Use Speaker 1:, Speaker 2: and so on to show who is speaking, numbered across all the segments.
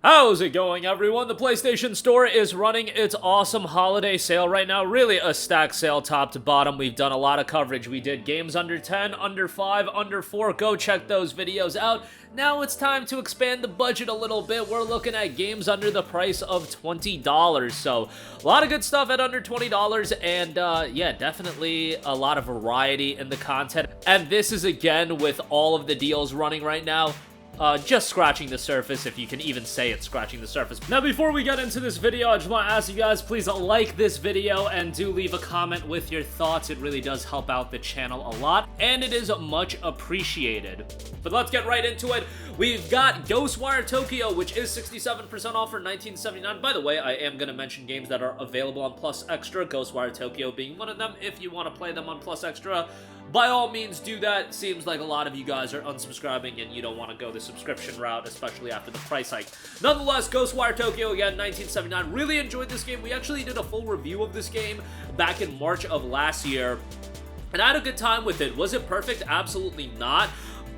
Speaker 1: How's it going, everyone? The PlayStation Store is running its awesome holiday sale right now. Really a stacked sale top to bottom. We've done a lot of coverage. We did games under 10, under 5, under 4. Go check those videos out. Now it's time to expand the budget a little bit. We're looking at games under the price of $20. So a lot of good stuff at under $20, and yeah, definitely a lot of variety in the content. And this is again with all of the deals running right now. Just scratching the surface, if you can even say it's scratching the surface. Now, before we get into this video, I just want to ask you guys, please like this video and do leave a comment with your thoughts. It really does help out the channel a lot, and it is much appreciated. But let's get right into it. We've got Ghostwire Tokyo, which is 67% off for $19.79. By the way, I am going to mention games that are available on Plus Extra, Ghostwire Tokyo being one of them. If you want to play them on Plus Extra, by all means do that. Seems like a lot of you guys are unsubscribing and you don't want to go the subscription route, especially after the price hike. Nonetheless, Ghostwire Tokyo, again, $19.79. Really enjoyed this game. We actually did a full review of this game back in March of last year, and I had a good time with it. Was it perfect? Absolutely not.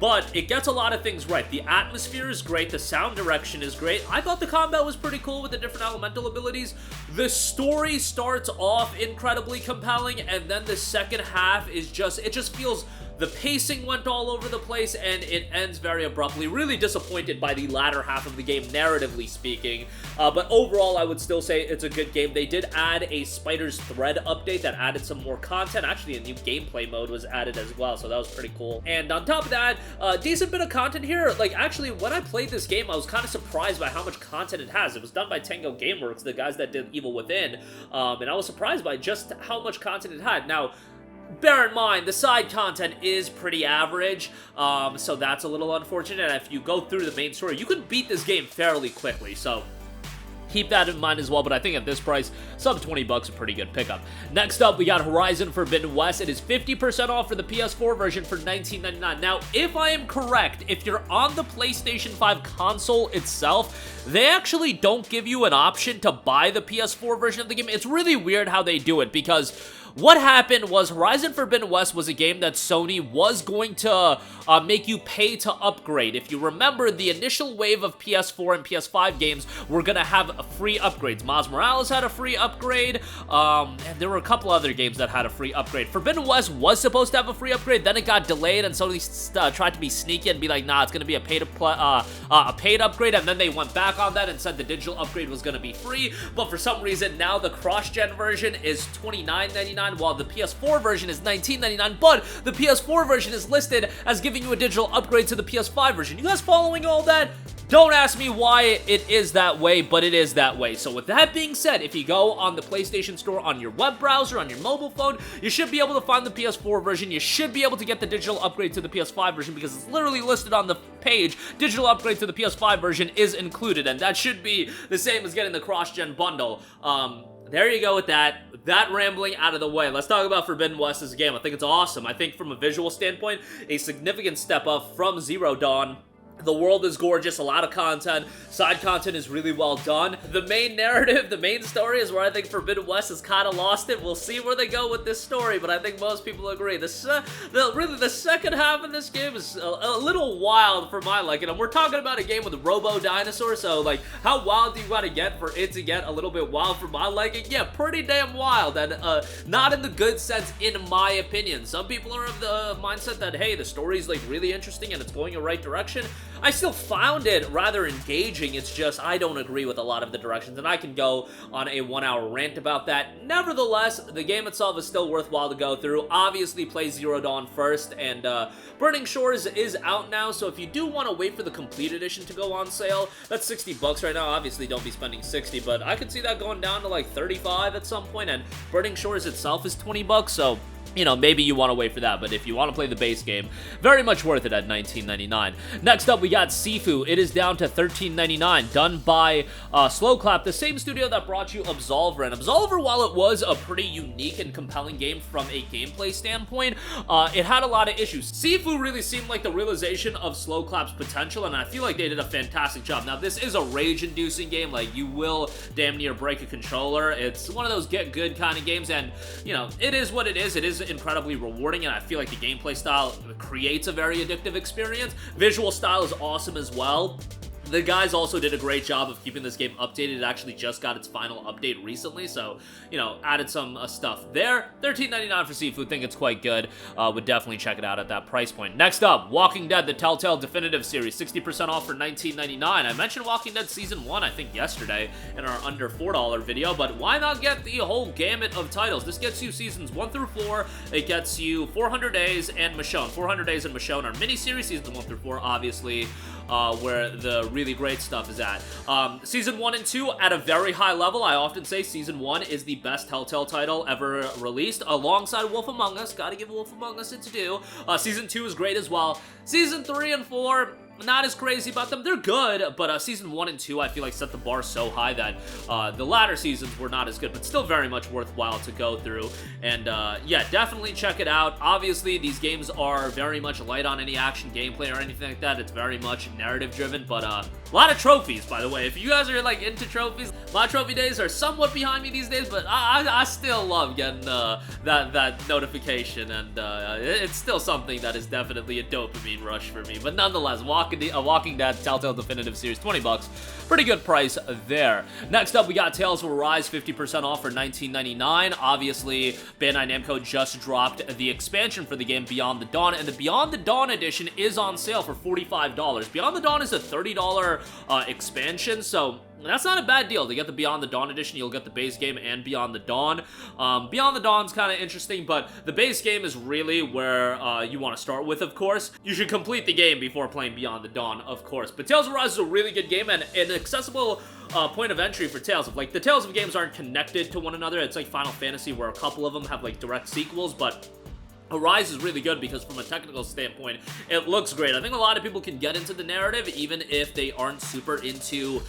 Speaker 1: But it gets a lot of things right. The atmosphere is great. The sound direction is great. I thought the combat was pretty cool with the different elemental abilities. The story starts off incredibly compelling, and then the second half is just, it just feels, the pacing went all over the place, and it ends very abruptly. Really disappointed by the latter half of the game, narratively speaking. But overall, I would still say it's a good game. They did add a Spider's Thread update that added some more content. Actually, a new gameplay mode was added as well, so that was pretty cool. And on top of that, decent bit of content here. Like, actually, when I played this game, I was kind of surprised by how much content it has. It was done by Tango Gameworks, the guys that did Evil Within, and I was surprised by just how much content it had. Now, bear in mind, the side content is pretty average, so that's a little unfortunate. If you go through the main story, you can beat this game fairly quickly, so keep that in mind as well. But I think at this price, sub 20 bucks, a pretty good pickup. Next up, we got Horizon Forbidden West. It is 50% off for the PS4 version for $19.99. Now, if I am correct, if you're on the PlayStation 5 console itself, they actually don't give you an option to buy the PS4 version of the game. It's really weird how they do it, because what happened was Horizon Forbidden West was a game that Sony was going to make you pay to upgrade. If you remember, the initial wave of PS4 and PS5 games were going to have free upgrades. Miles Morales had a free upgrade, and there were a couple other games that had a free upgrade. Forbidden West was supposed to have a free upgrade, then it got delayed, and Sony tried to be sneaky and be like, nah, it's going to be a paid upgrade, and then they went back on that and said the digital upgrade was going to be free. But for some reason, now the cross-gen version is $29.99, while the PS4 version is $19.99, but the PS4 version is listed as giving you a digital upgrade to the PS5 version. You guys following all that? Don't ask me why it is that way, but it is that way. So with that being said, if you go on the PlayStation Store on your web browser, on your mobile phone, you should be able to find the PS4 version. You should be able to get the digital upgrade to the PS5 version, because it's literally listed on the page. Digital upgrade to the PS5 version is included, and that should be the same as getting the cross-gen bundle. There you go with that. That rambling out of the way. Let's talk about Forbidden West as a game. I think it's awesome. I think from a visual standpoint, a significant step up from Zero Dawn. The world is gorgeous, a lot of content, side content is really well done. The main narrative, the main story is where I think Forbidden West has kind of lost it. We'll see where they go with this story, but I think most people agree. Really, the second half of this game is a little wild for my liking. And we're talking about a game with a robo-dinosaur, so like, how wild do you gotta get for it to get a little bit wild for my liking? Yeah, pretty damn wild, and not in the good sense, in my opinion. Some people are of the mindset that, hey, the story's like really interesting and it's going in the right direction. I still found it rather engaging. It's just I don't agree with a lot of the directions, and I can go on a 1-hour rant about that. Nevertheless, the game itself is still worthwhile to go through. Obviously, play Zero Dawn first, and Burning Shores is out now, so if you do want to wait for the complete edition to go on sale, that's 60 bucks right now. Obviously, don't be spending 60, but I could see that going down to like 35 at some point, and Burning Shores itself is 20 bucks, so you know, maybe you want to wait for that, but if you want to play the base game, very much worth it at $19.99. Next up, we got Sifu. It is down to $13.99, done by Slowclap, the same studio that brought you Absolver. And Absolver, while it was a pretty unique and compelling game from a gameplay standpoint, it had a lot of issues. Sifu really seemed like the realization of Slowclap's potential, and I feel like they did a fantastic job. Now, this is a rage-inducing game. Like, you will damn near break a controller. It's one of those get-good kind of games, and, you know, it is what it is. It is incredibly rewarding, and I feel like the gameplay style creates a very addictive experience. Visual style is awesome as well. The guys also did a great job of keeping this game updated. It actually just got its final update recently, so, you know, added some stuff there. $13.99 for Sifu, think it's quite good. Would definitely check it out at that price point. Next up, Walking Dead, the Telltale Definitive Series, 60% off for $19.99. I mentioned Walking Dead Season 1, I think, yesterday in our under $4 video, but why not get the whole gamut of titles? This gets you Seasons 1 through 4, it gets you 400 Days and Michonne. 400 Days and Michonne are miniseries, Seasons 1 through 4, obviously, where the really great stuff is at. Season 1 and 2 at a very high level. I often say Season 1 is the best Telltale title ever released, alongside Wolf Among Us. Gotta give Wolf Among Us its due. Season 2 is great as well. Season 3 and 4, not as crazy about them. They're good, but Season 1 and 2, I feel like, set the bar so high that the latter seasons were not as good, but still very much worthwhile to go through. And yeah, definitely check it out. Obviously, these games are very much light on any action gameplay or anything like that. It's very much narrative-driven, but a lot of trophies, by the way. If you guys are, like, into trophies, my trophy days are somewhat behind me these days, but I still love getting that notification, and it's still something that is definitely a dopamine rush for me. But nonetheless, Walking Dead Telltale Definitive Series, $20. Pretty good price there. Next up, we got Tales of Arise, 50% off for $19.99. Obviously, Bandai Namco just dropped the expansion for the game, Beyond the Dawn, and the Beyond the Dawn edition is on sale for $45. Beyond the Dawn is a $30 expansion, so that's not a bad deal. To get the Beyond the Dawn edition, you'll get the base game and Beyond the Dawn. Beyond the Dawn's kind of interesting, but the base game is really where you want to start with, of course. You should complete the game before playing Beyond the Dawn, of course. But Tales of Arise is a really good game and an accessible point of entry for Tales of. Like, the Tales of games aren't connected to one another. It's like Final Fantasy, where a couple of them have, like, direct sequels, but Arise is really good because from a technical standpoint, it looks great. I think a lot of people can get into the narrative even if they aren't super into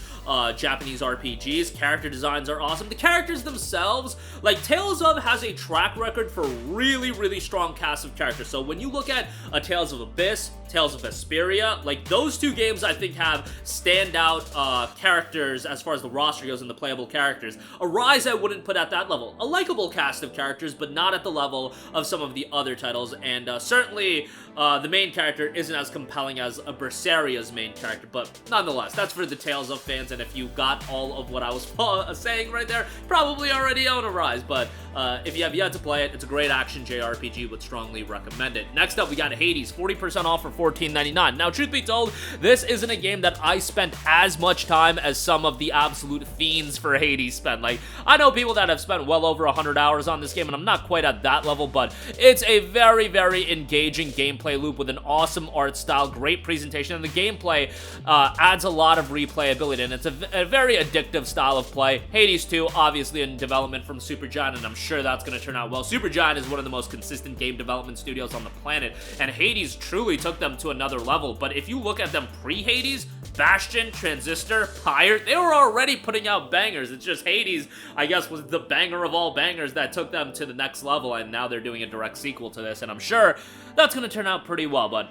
Speaker 1: Japanese RPGs. Character designs are awesome. The characters themselves, like, Tales of has a track record for really, really strong cast of characters. So when you look at Tales of Abyss, Tales of Vesperia, like, those two games I think have standout characters as far as the roster goes and the playable characters. Arise I wouldn't put at that level. A likable cast of characters, but not at the level of some of the other titles, and certainly the main character isn't as compelling as Berseria's main character, but nonetheless, that's for the Tales of fans, and if you got all of what I was saying right there, probably already own Arise, but if you have yet to play it, it's a great action JRPG, would strongly recommend it. Next up, we got Hades, 40% off for $14.99. Now, truth be told, this isn't a game that I spent as much time as some of the absolute fiends for Hades spent. Like, I know people that have spent well over 100 hours on this game, and I'm not quite at that level, but it's a very, very engaging gameplay loop with an awesome art style, great presentation, and the gameplay adds a lot of replayability, and it's a very addictive style of play. Hades 2, obviously in development from Supergiant, and I'm sure that's going to turn out well. Supergiant is one of the most consistent game development studios on the planet, and Hades truly took them to another level. But if you look at them pre-Hades, Bastion, Transistor, Pyre, they were already putting out bangers. It's just Hades, I guess, was the banger of all bangers that took them to the next level, and now they're doing a direct sequel to this, and I'm sure that's going to turn out pretty well. But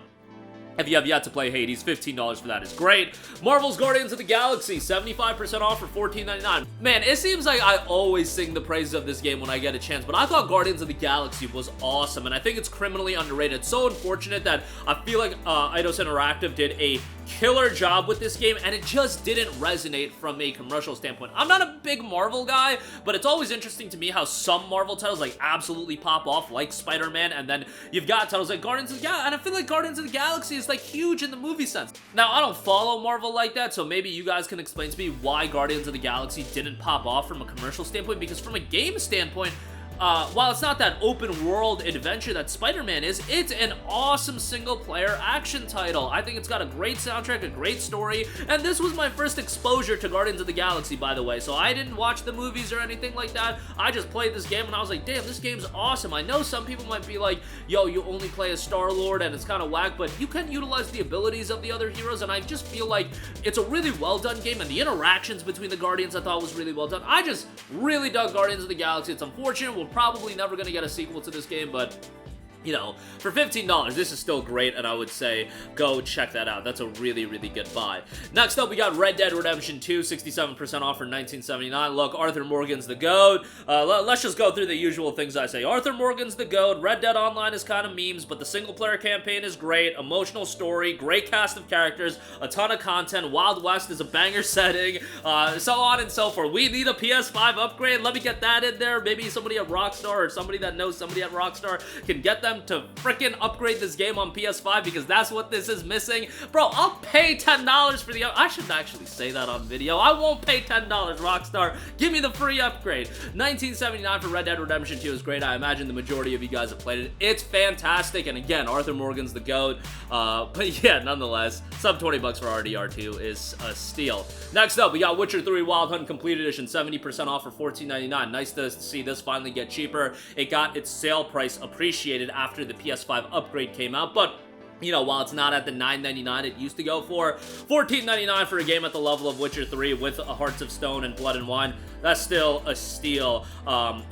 Speaker 1: if you have yet to play Hades, $15 for that is great. Marvel's Guardians of the Galaxy, 75% off for $14.99. Man, it seems like I always sing the praises of this game when I get a chance, but I thought Guardians of the Galaxy was awesome, and I think it's criminally underrated. It's so unfortunate that I feel like Eidos Interactive did a killer job with this game, and it just didn't resonate from a commercial standpoint. I'm not a big Marvel guy, but it's always interesting to me how some Marvel titles, like, absolutely pop off, like Spider-Man, and then you've got titles like Guardians of the Galaxy, and I feel like Guardians of the Galaxy is, like, huge in the movie sense. Now, I don't follow Marvel like that, so maybe you guys can explain to me why Guardians of the Galaxy didn't pop off from a commercial standpoint, because from a game standpoint, while it's not that open world adventure that Spider-Man is, it's an awesome single-player action title. I think it's got a great soundtrack, a great story, and this was my first exposure to Guardians of the Galaxy, by the way, so I didn't watch the movies or anything like that. I just played this game and I was like, damn, this game's awesome. I know some people might be like, yo, you only play as Star-Lord and it's kind of whack, but you can utilize the abilities of the other heroes, and I just feel like it's a really well-done game, and the interactions between the Guardians I thought was really well done. I just really dug Guardians of the Galaxy. It's unfortunate we're probably never going to get a sequel to this game, but you know, for $15, this is still great, and I would say go check that out. That's a really, really good buy. Next up, we got Red Dead Redemption 2, 67% off for $19.79. Look, Arthur Morgan's the GOAT. Let's just go through the usual things I say. Arthur Morgan's the GOAT. Red Dead Online is kind of memes, but the single-player campaign is great. Emotional story, great cast of characters, a ton of content. Wild West is a banger setting, so on and so forth. We need a PS5 upgrade. Let me get that in there. Maybe somebody at Rockstar or somebody that knows somebody at Rockstar can get them to freaking upgrade this game on PS5, because that's what this is missing. Bro, I'll pay $10 for the... I should actually say that on video. I won't pay $10, Rockstar. Give me the free upgrade. $19.79 for Red Dead Redemption 2 is great. I imagine the majority of you guys have played it. It's fantastic, and again, Arthur Morgan's the GOAT. But yeah, nonetheless, sub $20 for RDR2 is a steal. Next up, we got Witcher 3 Wild Hunt Complete Edition, 70% off for $14.99. Nice to see this finally get cheaper. It got its sale price appreciated after the PS5 upgrade came out, but you know, while it's not at the $9.99 it used to go for, $14.99 for a game at the level of Witcher 3 with Hearts of Stone and Blood and Wine, that's still a steal.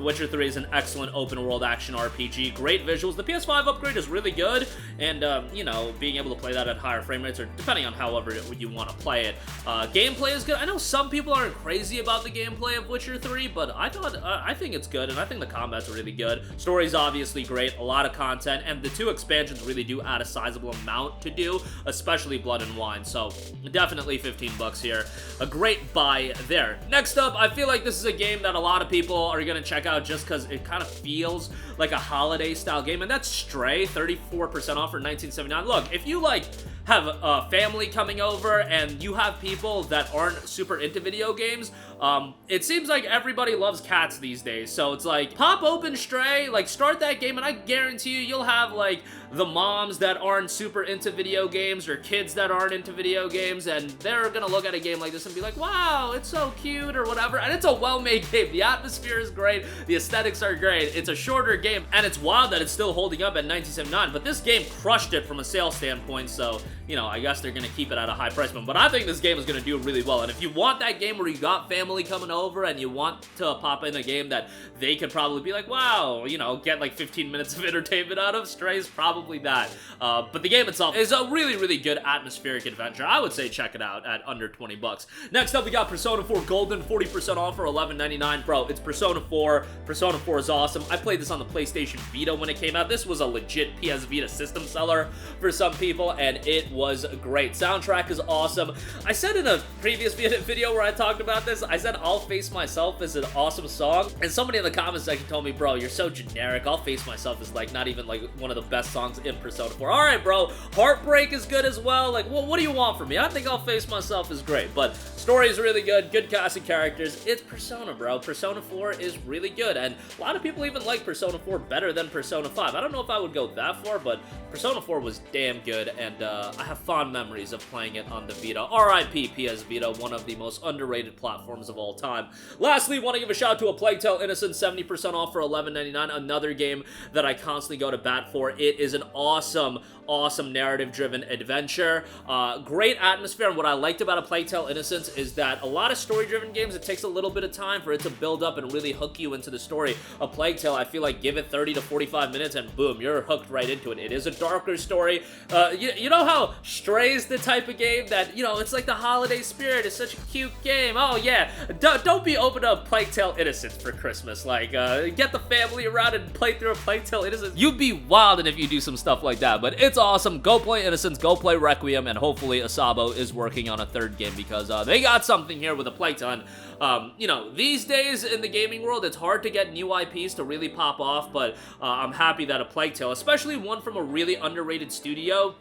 Speaker 1: Witcher 3 is an excellent open-world action RPG. Great visuals. The PS5 upgrade is really good, and, you know, being able to play that at higher frame rates, or depending on however you want to play it. Gameplay is good. I know some people aren't crazy about the gameplay of Witcher 3, but I think it's good, and I think the combat's really good. Story's obviously great, a lot of content, and the 2 expansions really do add a sizable amount to do, especially Blood and Wine, so definitely $15 here. A great buy there. Next up, I feel like this is a game that a lot of people are gonna check out just because it kind of feels like a holiday style game, and that's Stray, 34% off for $19.79. Look, if you like have a family coming over and you have people that aren't super into video games, it seems like everybody loves cats these days, so it's like, pop open Stray, like, start that game, and I guarantee you'll have, like, the moms that aren't super into video games, or kids that aren't into video games, and they're gonna look at a game like this and be like, wow, it's so cute, or whatever, and it's a well-made game. The atmosphere is great, the aesthetics are great, it's a shorter game, and it's wild that it's still holding up at $19.79, but this game crushed it from a sales standpoint, so, you know, I guess they're gonna keep it at a high price point, but I think this game is gonna do really well, and if you want that game where you got family coming over and you want to pop in a game that they could probably be like, wow, you know, get like 15 minutes of entertainment out of, Stray's probably that. But the game itself is a really, really good atmospheric adventure. I would say check it out at under $20. Next up, we got Persona 4 Golden, 40% off for $11.99. Bro, it's Persona 4. Persona 4 is awesome. I played this on the PlayStation Vita when it came out. This was a legit PS Vita system seller for some people, and it was great. Soundtrack is awesome. I said in a previous video where I talked about this, I said I'll Face Myself is an awesome song, and somebody in the comment section told me, bro, you're so generic. I'll Face Myself is like not even like one of the best songs in Persona 4. All right, bro, Heartbreak is good as well. Like, well, what do you want from me? I think I'll Face Myself is great, but story is really good cast of characters. It's Persona, bro. Persona 4 is really good, and a lot of people even like Persona 4 better than Persona 5. I don't know if I would go that far, but Persona 4 was damn good, and I have fond memories of playing it on the Vita. RIP PS Vita, one of the most underrated platforms of all time. Lastly, want to give a shout out to A Plague Tale Innocence, 70% off for $11.99. Another game that I constantly go to bat for. It is an awesome narrative-driven adventure. Great atmosphere, and what I liked about A Plague Tale Innocence is that a lot of story-driven games, it takes a little bit of time for it to build up and really hook you into the story. A Plague Tale, I feel like give it 30 to 45 minutes and boom, you're hooked right into it. It is a darker story. You know how Stray's the type of game that, you know, it's like the holiday spirit. It's such a cute game. Oh yeah, don't be open to A Plague Tale Innocence for Christmas. Like, get the family around and play through A Plague Tale Innocence. You'd be wildin' if you do some stuff like that, but it's awesome. Go play Innocence, go play Requiem, and hopefully Asabo is working on a third game because they got something here with A Plague Tale. You know, these days in the gaming world, it's hard to get new IPs to really pop off, but I'm happy that A Plague Tale, especially one from a really underrated studio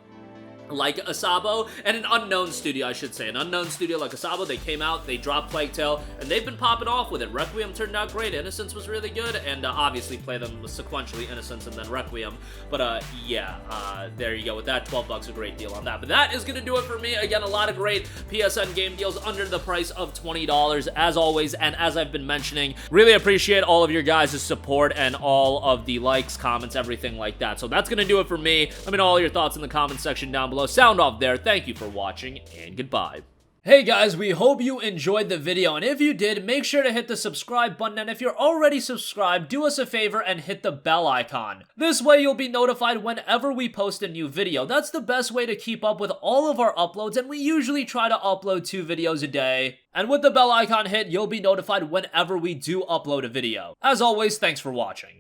Speaker 1: like Asabo, and an unknown studio, I should say. An unknown studio like Asabo, they came out, they dropped Plague Tale, and they've been popping off with it. Requiem turned out great, Innocence was really good, and obviously play them sequentially, Innocence and then Requiem. But yeah, there you go. With that, $12, a great deal on that. But that is gonna do it for me. Again, a lot of great PSN game deals under the price of $20, as always, and as I've been mentioning, really appreciate all of your guys' support and all of the likes, comments, everything like that. So that's gonna do it for me. Let me know all your thoughts in the comment section down below. Sound off there. Thank you for watching, and goodbye. Hey guys, we hope you enjoyed the video, and if you did, make sure to hit the subscribe button, and if you're already subscribed, do us a favor and hit the bell icon. This way you'll be notified whenever we post a new video. That's the best way to keep up with all of our uploads, and we usually try to upload 2 videos a day. And with the bell icon hit, you'll be notified whenever we do upload a video. As always, thanks for watching.